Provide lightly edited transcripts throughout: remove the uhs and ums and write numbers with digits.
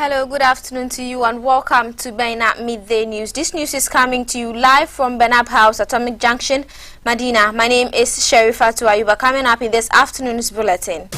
Hello, good afternoon to you and welcome to Bainat Midday News. This news is coming to you live from Benab House, Atomic Junction, Medina. My name is Sherifatu Ayuba. Coming up in this afternoon's bulletin.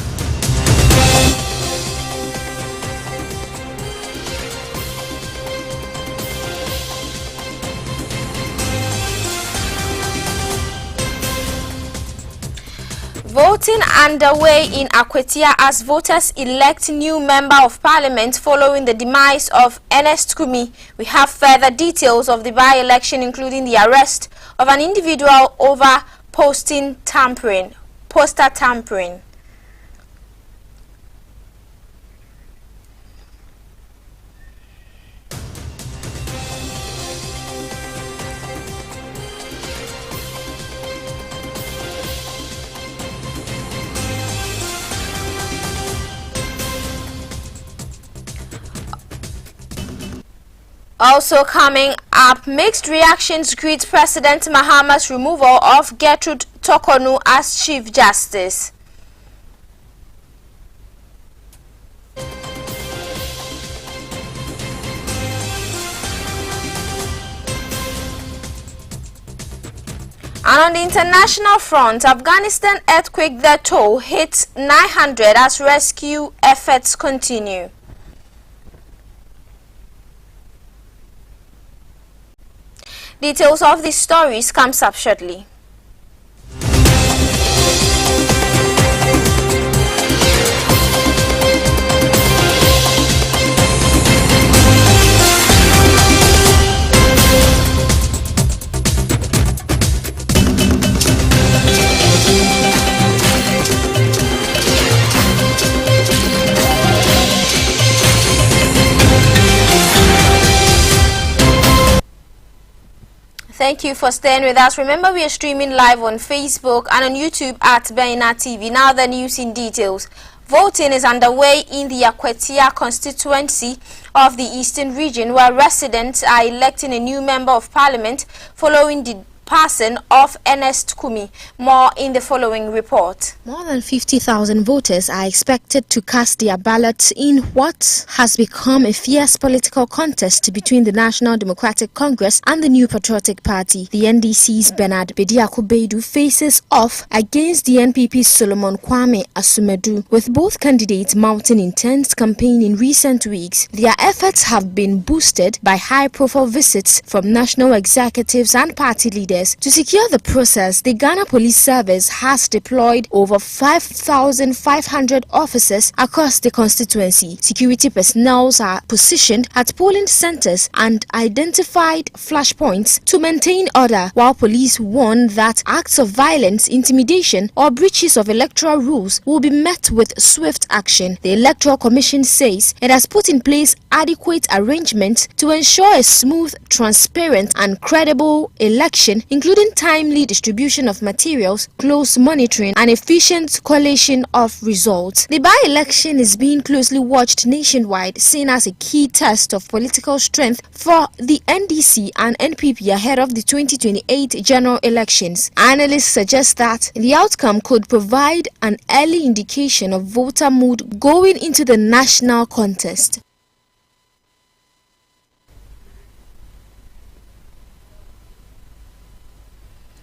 Voting underway in Akwetia as voters elect new member of parliament following the demise of Ernest Kumi. We have further details of the by-election, including the arrest of an individual over poster tampering. Also coming up, mixed reactions greet President Mahama's removal of Gertrude Tokonu as Chief Justice. And on the international front, Afghanistan earthquake that toll hits 900 as rescue efforts continue. Details of these stories comes up shortly. Thank you for staying with us. Remember, we are streaming live on Facebook and on YouTube at Bainat TV. Now the news in details. Voting is underway in the Akwetia constituency of the Eastern region, where residents are electing a new member of parliament following the passing of Ernest Kumi. More in the following report. More than 50,000 voters are expected to cast their ballots in what has become a fierce political contest between the National Democratic Congress and the New Patriotic Party. The NDC's Bernard Bediako Baidu faces off against the NPP's Solomon Kwame Asumedu, with both candidates mounting intense campaign in recent weeks. Their efforts have been boosted by high-profile visits from national executives and party leaders. To secure the process, the Ghana Police Service has deployed over 5,500 officers across the constituency. Security personnel are positioned at polling centers and identified flashpoints to maintain order, while police warn that acts of violence, intimidation, or breaches of electoral rules will be met with swift action. The Electoral Commission says it has put in place adequate arrangements to ensure a smooth, transparent, and credible election, including timely distribution of materials, close monitoring, and efficient collation of results. The by-election is being closely watched nationwide, seen as a key test of political strength for the NDC and NPP ahead of the 2028 general elections. Analysts suggest that the outcome could provide an early indication of voter mood going into the national contest.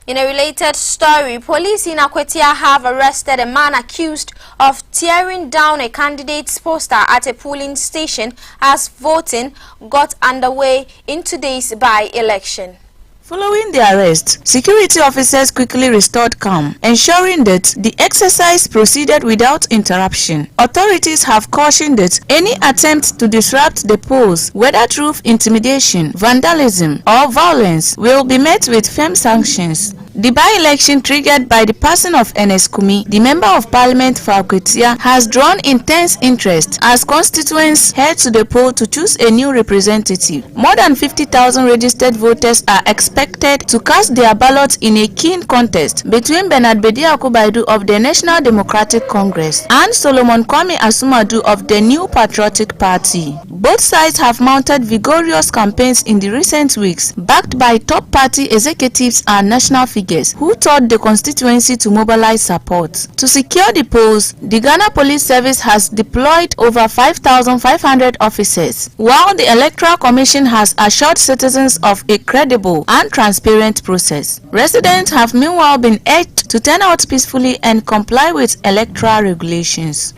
In a related story, police in Akwetia have arrested a man accused of tearing down a candidate's poster at a polling station as voting got underway in today's by-election. Following the arrest, security officers quickly restored calm, ensuring that the exercise proceeded without interruption. Authorities have cautioned that any attempt to disrupt the polls, whether through intimidation, vandalism, or violence, will be met with firm sanctions. The by-election triggered by the passing of Ernest Kumi, the Member of Parliament for Akwetia, has drawn intense interest as constituents head to the poll to choose a new representative. More than 50,000 registered voters are expected to cast their ballots in a keen contest between Bernard Bediako Baidu of the National Democratic Congress and Solomon Kwame Asumedu of the New Patriotic Party. Both sides have mounted vigorous campaigns in the recent weeks, backed by top party executives and national figures. figures who told the constituency to mobilize support. To secure the polls, the Ghana Police Service has deployed over 5,500 officers, while the Electoral Commission has assured citizens of a credible and transparent process. Residents have meanwhile been urged to turn out peacefully and comply with electoral regulations.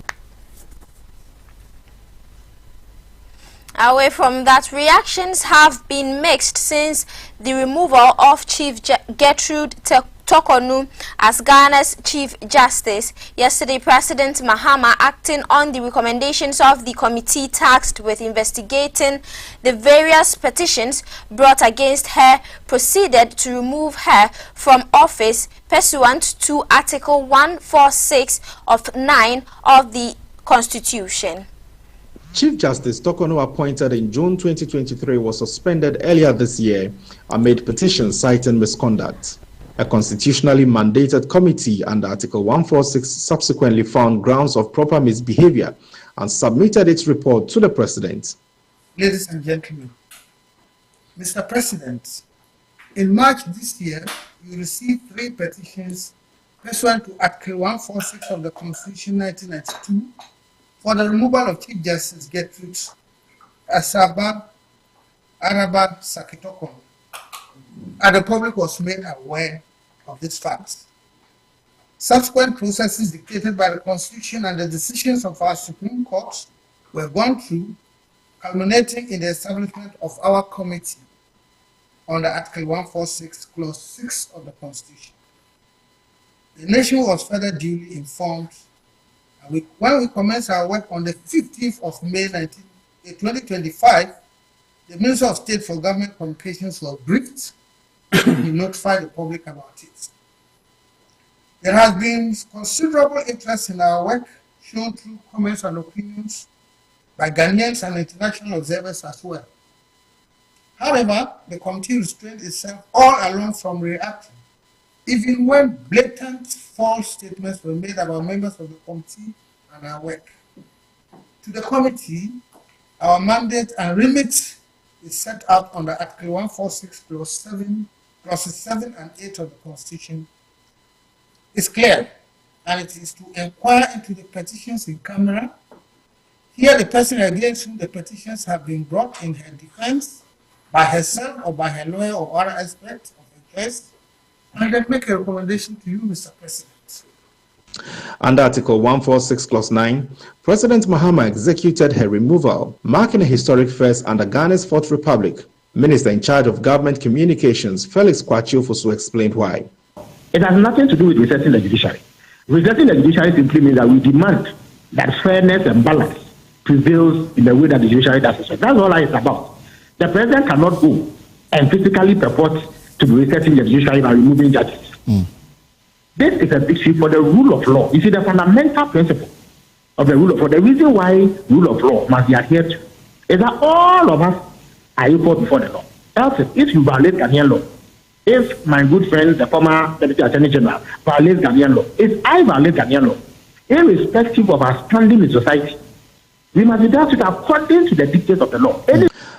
Away from that, reactions have been mixed since the removal of Chief Gertrude Torkornoo as Ghana's Chief Justice. Yesterday, President Mahama, acting on the recommendations of the committee tasked with investigating the various petitions brought against her, proceeded to remove her from office pursuant to Article 146 of 9 of the Constitution. Chief Justice Torkornoo, appointed in June 2023, was suspended earlier this year amid petitions citing misconduct. A constitutionally mandated committee under Article 146 subsequently found grounds of proper misbehavior and submitted its report to the President. Ladies and gentlemen, Mr. President, in March this year, you received 3 petitions pursuant to Article 146 of the Constitution 1992 for the removal of Chief Justice Gertrude Asaba Araba Sakitokon, and the public was made aware of these facts. Subsequent processes dictated by the Constitution and the decisions of our Supreme Court were gone through, culminating in the establishment of our committee under Article 146, Clause 6 of the Constitution. The nation was further duly informed. When we commenced our work on the 15th of May 2025, the Minister of State for Government Communications was briefed and notified the public about it. There has been considerable interest in our work, shown through comments and opinions by Ghanaians and international observers as well. However, the committee restrained itself all along from reacting, even when blatant false statements were made about members of the committee and our work. To the committee, our mandate and remit is set out under Article 146, Clauses 7 and 8 of the Constitution. It's clear, and it is to inquire into the petitions in camera, hear the person against whom the petitions have been brought in her defense by herself or by her lawyer or other aspect of the case, and then make a recommendation to you, Mr. President. Under Article 146, Clause 9, President Mahama executed her removal, marking a historic first under Ghana's Fourth Republic. Minister in charge of Government Communications, Felix Kwakye Ofosu, explained why. It has nothing to do with resetting the judiciary. Resetting the judiciary simply means that we demand that fairness and balance prevails in the way that the judiciary does it. That's all it's about. The president cannot go and physically purport to be resetting the judiciary by removing judges. This is a issue for the rule of law. You see, the fundamental principle of the rule of law, the reason why rule of law must be adhered to, is that all of us are equal before the law. Else, if you violate Ghanaian law, if my good friend, the former Deputy Attorney General, violates Ghanaian law, if I violate Ghanaian law, irrespective of our standing in society, we must be dealt with according to the dictates of the law.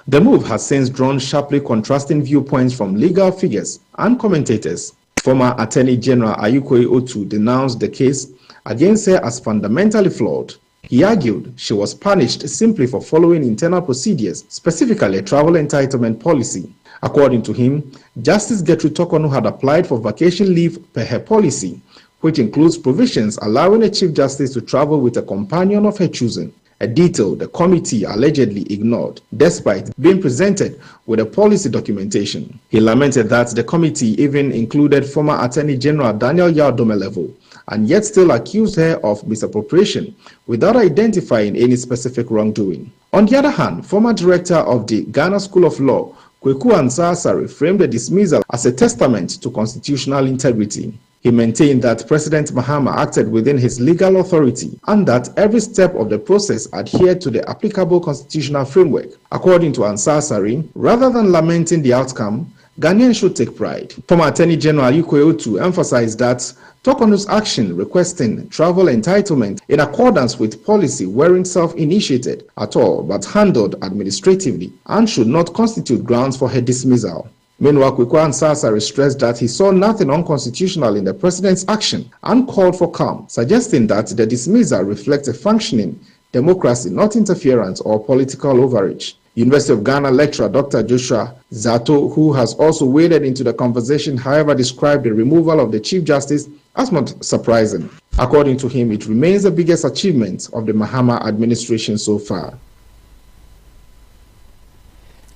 The move has since drawn sharply contrasting viewpoints from legal figures and commentators. Former Attorney General Ayukwe Otu denounced the case against her as fundamentally flawed. He argued she was punished simply for following internal procedures, specifically a travel entitlement policy. According to him, Justice Gertrude Torkornoo had applied for vacation leave per her policy, which includes provisions allowing a Chief Justice to travel with a companion of her choosing, a detail the committee allegedly ignored, despite being presented with a policy documentation. He lamented that the committee even included former Attorney General Daniel Yao Domelevo, and yet still accused her of misappropriation without identifying any specific wrongdoing. On the other hand, former director of the Ghana School of Law, Kweku Ansah Asare, framed the dismissal as a testament to constitutional integrity. He maintained that President Mahama acted within his legal authority and that every step of the process adhered to the applicable constitutional framework. According to Ansah Asare, rather than lamenting the outcome, Ghanaians should take pride. Former Attorney General Ayukwe Otu emphasized that Torkornoo's action requesting travel entitlement in accordance with policy weren't self-initiated at all but handled administratively and should not constitute grounds for her dismissal. Meanwhile, Kweku Ansah stressed that he saw nothing unconstitutional in the president's action and called for calm, suggesting that the dismissal reflects a functioning democracy, not interference or political overreach. University of Ghana lecturer Dr. Joshua Zato, who has also waded into the conversation, however, described the removal of the Chief Justice as not surprising. According to him, it remains the biggest achievement of the Mahama administration so far.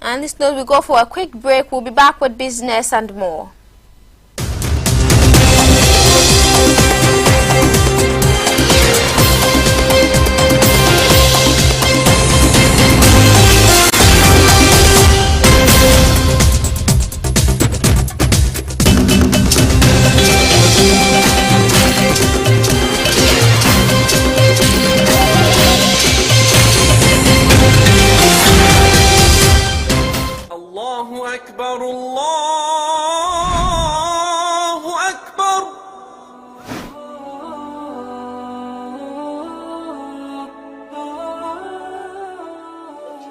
And this note, we go for a quick break. We'll be back with business and more.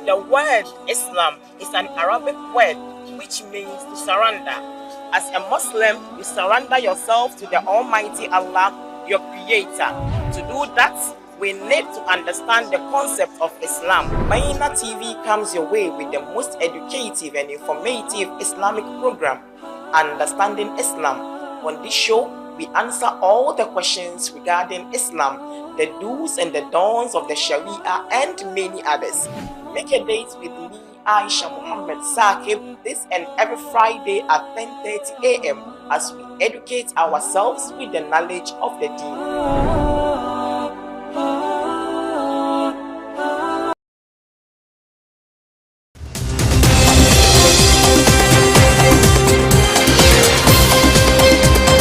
The word Islam is an Arabic word which means to surrender. As a Muslim, you surrender yourself to the Almighty Allah, your Creator. To do that, we need to understand the concept of Islam. Bayyinah TV comes your way with the most educative and informative Islamic program, Understanding Islam. On this show, we answer all the questions regarding Islam, the do's and the don'ts of the Sharia, and many others. Make a date with me, Aisha Muhammad Saqib, this and every Friday at 10:30 a.m. as we educate ourselves with the knowledge of the deen.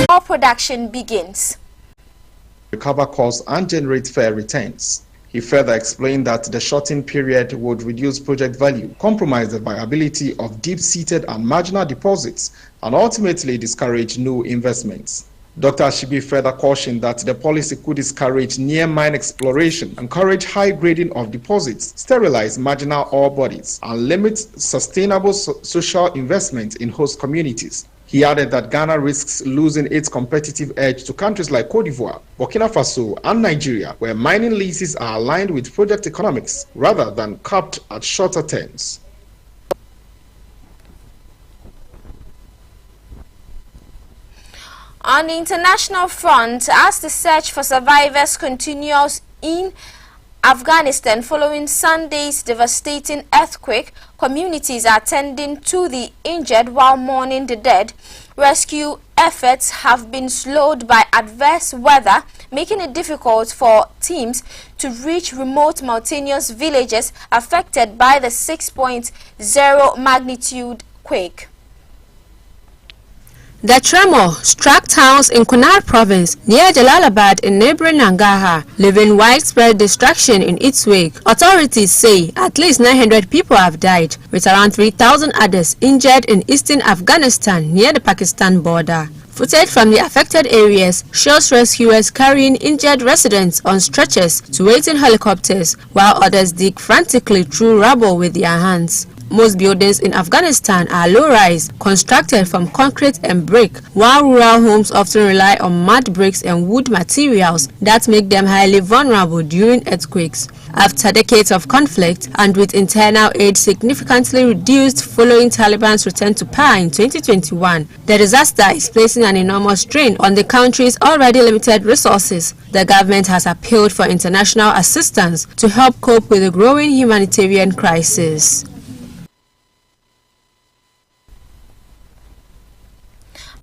Our production begins. Recover costs and generate fair returns. He further explained that the shortened period would reduce project value, compromise the viability of deep-seated and marginal deposits, and ultimately discourage new investments. Dr. Ashibi further cautioned that the policy could discourage near-mine exploration, encourage high grading of deposits, sterilize marginal ore bodies, and limit sustainable social investment in host communities. He added that Ghana risks losing its competitive edge to countries like Cote d'Ivoire, Burkina Faso, and Nigeria, where mining leases are aligned with project economics rather than capped at shorter terms. On the international front, as the search for survivors continues in Afghanistan following Sunday's devastating earthquake, communities are tending to the injured while mourning the dead. Rescue efforts have been slowed by adverse weather, making it difficult for teams to reach remote mountainous villages affected by the 6.0 magnitude quake. The tremor struck towns in Kunar province near Jalalabad in neighboring Nangarhar, leaving widespread destruction in its wake. Authorities say at least 900 people have died, with around 3,000 others injured in eastern Afghanistan near the Pakistan border. Footage from the affected areas shows rescuers carrying injured residents on stretchers to waiting helicopters, while others dig frantically through rubble with their hands. Most buildings in Afghanistan are low-rise, constructed from concrete and brick, while rural homes often rely on mud bricks and wood materials that make them highly vulnerable during earthquakes. After decades of conflict and with internal aid significantly reduced following Taliban's return to power in 2021, the disaster is placing an enormous strain on the country's already limited resources. The government has appealed for international assistance to help cope with the growing humanitarian crisis.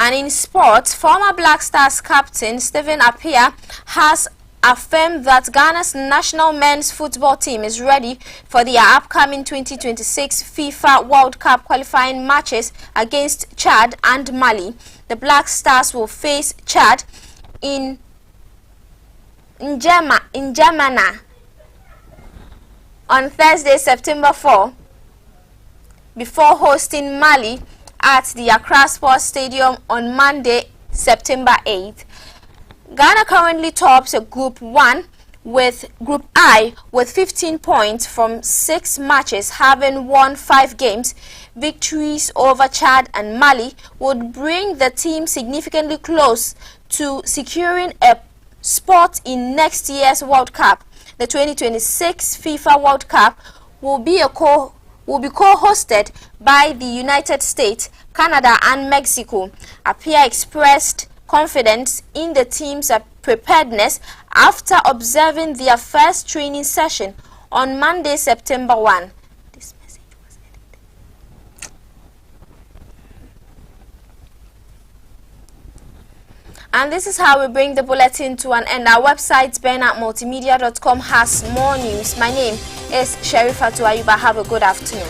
And in sports, former Black Stars captain Stephen Appiah has affirmed that Ghana's national men's football team is ready for their upcoming 2026 FIFA World Cup qualifying matches against Chad and Mali. The Black Stars will face Chad in N'Djamena on Thursday, September 4, before hosting Mali at the Accra Sports Stadium on Monday, September 8th. Ghana currently tops Group 1 with Group I with 15 points from 6 matches, having won 5 games. Victories over Chad and Mali would bring the team significantly close to securing a spot in next year's World Cup. The 2026 FIFA World Cup will be co-hosted by the United States, Canada and Mexico. Appiah expressed confidence in the team's preparedness after observing their first training session on Monday, September 1. This message was edited. And this is how we bring the bulletin to an end. Our website, bernardmultimedia.com, has more news. My name is Sherifatu Ayuba. Have a good afternoon.